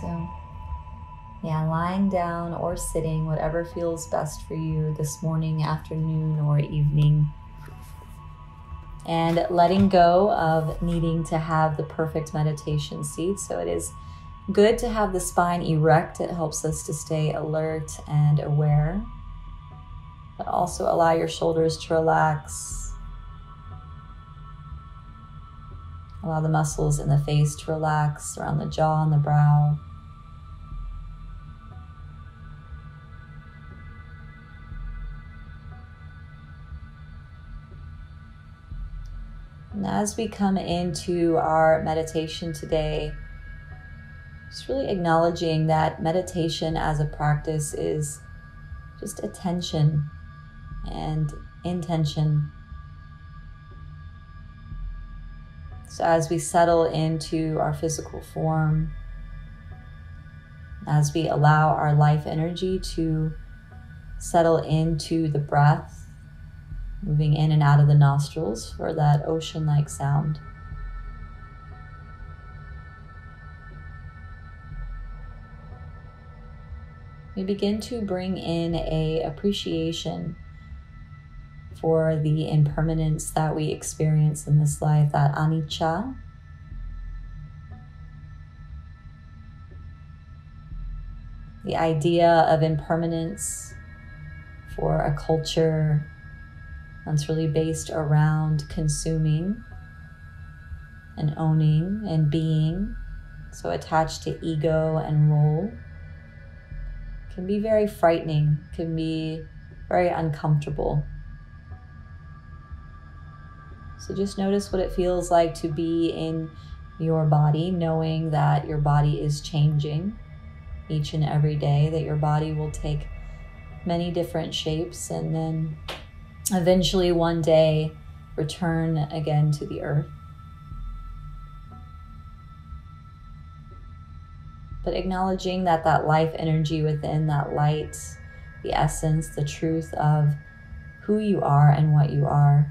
So yeah, lying down or sitting, whatever feels best for you this morning, afternoon, or evening. And letting go of needing to have the perfect meditation seat. So it is good to have the spine erect. It helps us to stay alert and aware. But also allow your shoulders to relax. Allow the muscles in the face to relax around the jaw and the brow. And as we come into our meditation today, just really acknowledging that meditation as a practice is just attention and intention. So as we settle into our physical form, as we allow our life energy to settle into the breath, moving in and out of the nostrils for that ocean-like sound. We begin to bring in an appreciation for the impermanence that we experience in this life, that anicca. The idea of impermanence for a culture that's really based around consuming and owning and being, so attached to ego and role, can be very frightening, can be very uncomfortable. So just notice what it feels like to be in your body, knowing that your body is changing each and every day, that your body will take many different shapes and then eventually one day return again to the earth. But acknowledging that that life energy within, that light, the essence, the truth of who you are and what you are,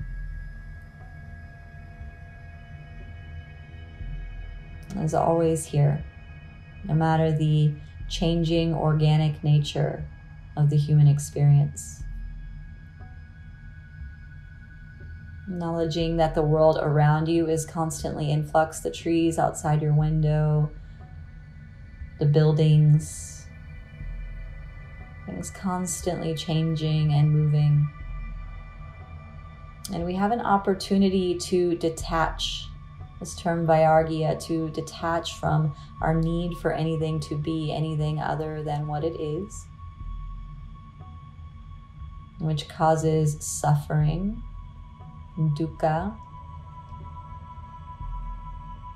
is always here, no matter the changing organic nature of the human experience. Acknowledging that the world around you is constantly in flux, the trees outside your window, the buildings, things constantly changing and moving. And we have an opportunity to detach, this term vairagya, to detach from our need for anything to be anything other than what it is, which causes suffering, dukkha.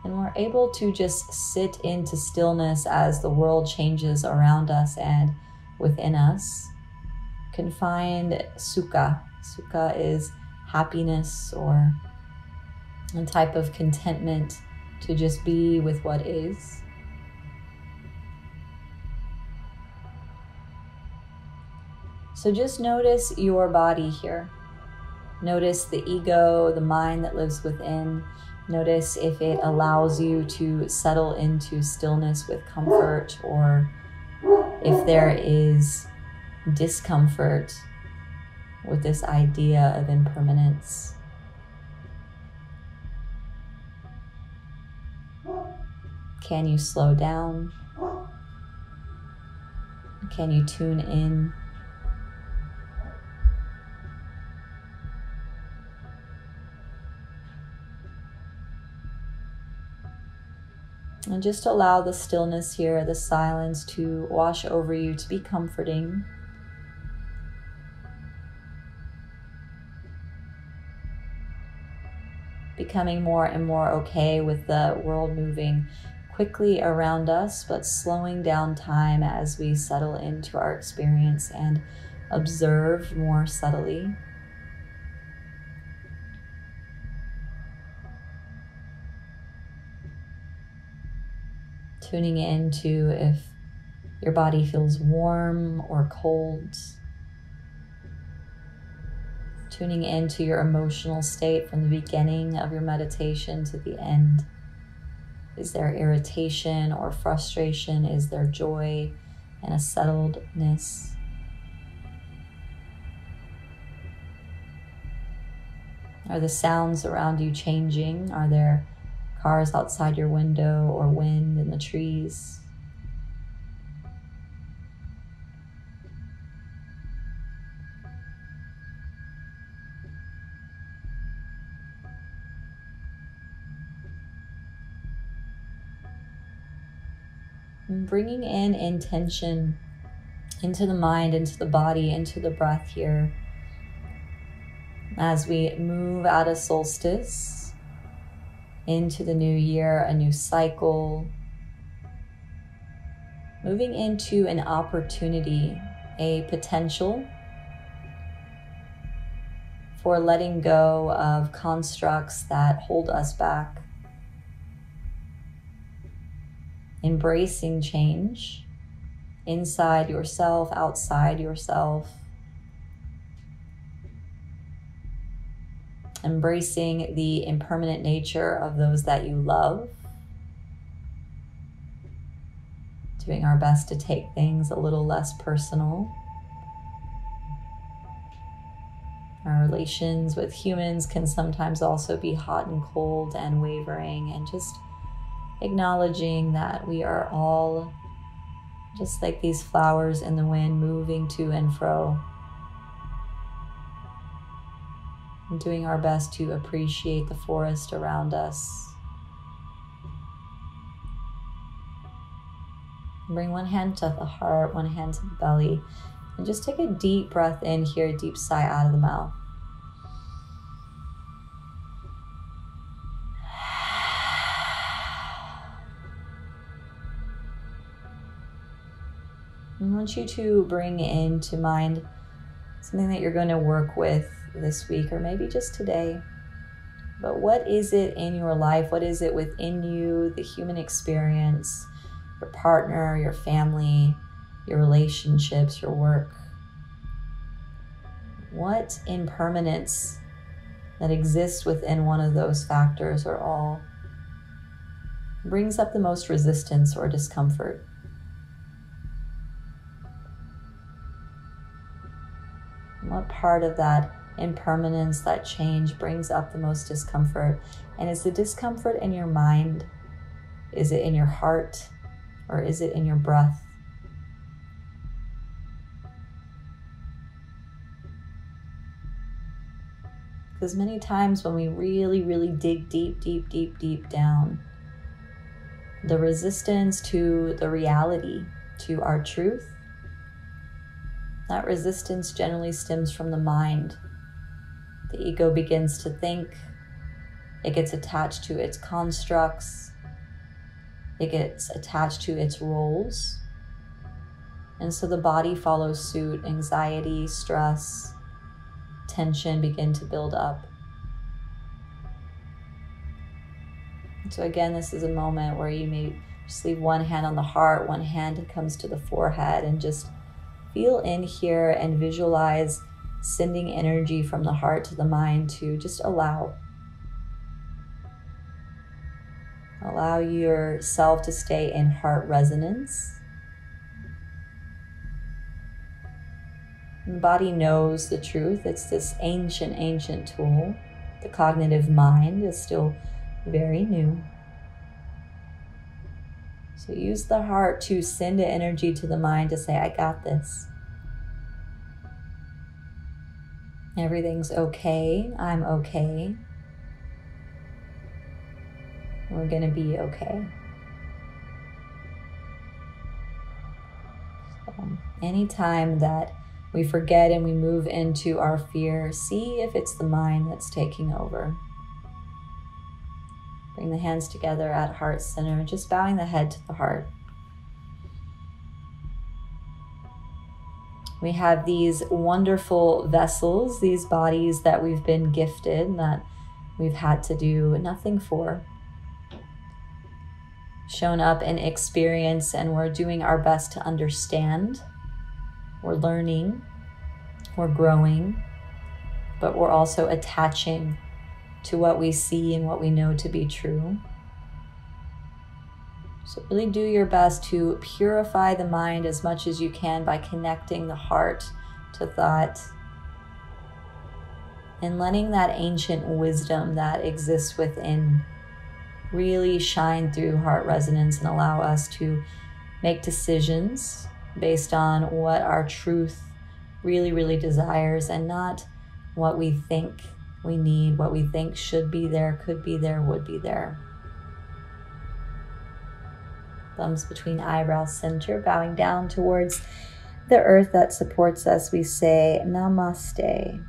And we're able to just sit into stillness as the world changes around us and within us. You can find sukha. Sukha is happiness or a type of contentment to just be with what is. So just notice your body here. Notice the ego, the mind that lives within. Notice if it allows you to settle into stillness with comfort, or if there is discomfort with this idea of impermanence. Can you slow down? Can you tune in? And just allow the stillness here, the silence, to wash over you, to be comforting. Becoming more and more okay with the world moving quickly around us, but slowing down time as we settle into our experience and observe more subtly. Tuning into if your body feels warm or cold. Tuning into your emotional state from the beginning of your meditation to the end. Is there irritation or frustration? Is there joy and a settledness? Are the sounds around you changing? Are there cars outside your window or wind in the trees? And bringing in intention into the mind, into the body, into the breath here. As we move out of solstice into the new year, a new cycle, moving into an opportunity, a potential for letting go of constructs that hold us back, embracing change inside yourself, outside yourself, embracing the impermanent nature of those that you love, doing our best to take things a little less personal. Our relations with humans can sometimes also be hot and cold and wavering, and just acknowledging that we are all just like these flowers in the wind, moving to and fro, and doing our best to appreciate the forest around us. Bring one hand to the heart, one hand to the belly, and just take a deep breath in here, a deep sigh out of the mouth. I want you to bring into mind something that you're going to work with this week, or maybe just today. But what is it in your life? What is it within you, the human experience, your partner, your family, your relationships, your work? What impermanence that exists within one of those factors or all brings up the most resistance or discomfort? What part of that impermanence, that change, brings up the most discomfort? And is the discomfort in your mind? Is it in your heart? Or is it in your breath? Because many times when we really, really dig deep down, the resistance to the reality, to our truth, that resistance generally stems from the mind. The ego begins to think, it gets attached to its constructs, it gets attached to its roles. And so the body follows suit. Anxiety, stress, tension begin to build up. So again, this is a moment where you may just leave one hand on the heart, one hand comes to the forehead, and just feel in here and visualize sending energy from the heart to the mind to just allow yourself to stay in heart resonance. The body knows the truth. It's this ancient tool. The cognitive mind is still very new. So use the heart to send energy to the mind to say, I got this. Everything's okay. I'm okay. We're going to be okay. So anytime that we forget and we move into our fear, see if it's the mind that's taking over. Bring the hands together at heart center, just bowing the head to the heart. We have these wonderful vessels, these bodies that we've been gifted, that we've had to do nothing for. Shown up in experience, and we're doing our best to understand. We're learning, we're growing, but we're also attaching to what we see and what we know to be true. So really do your best to purify the mind as much as you can by connecting the heart to thought and letting that ancient wisdom that exists within really shine through heart resonance and allow us to make decisions based on what our truth really, really desires and not what we think we need, what we think should be there, could be there, would be there. Thumbs between eyebrows center, bowing down towards the earth that supports us. We say Namaste.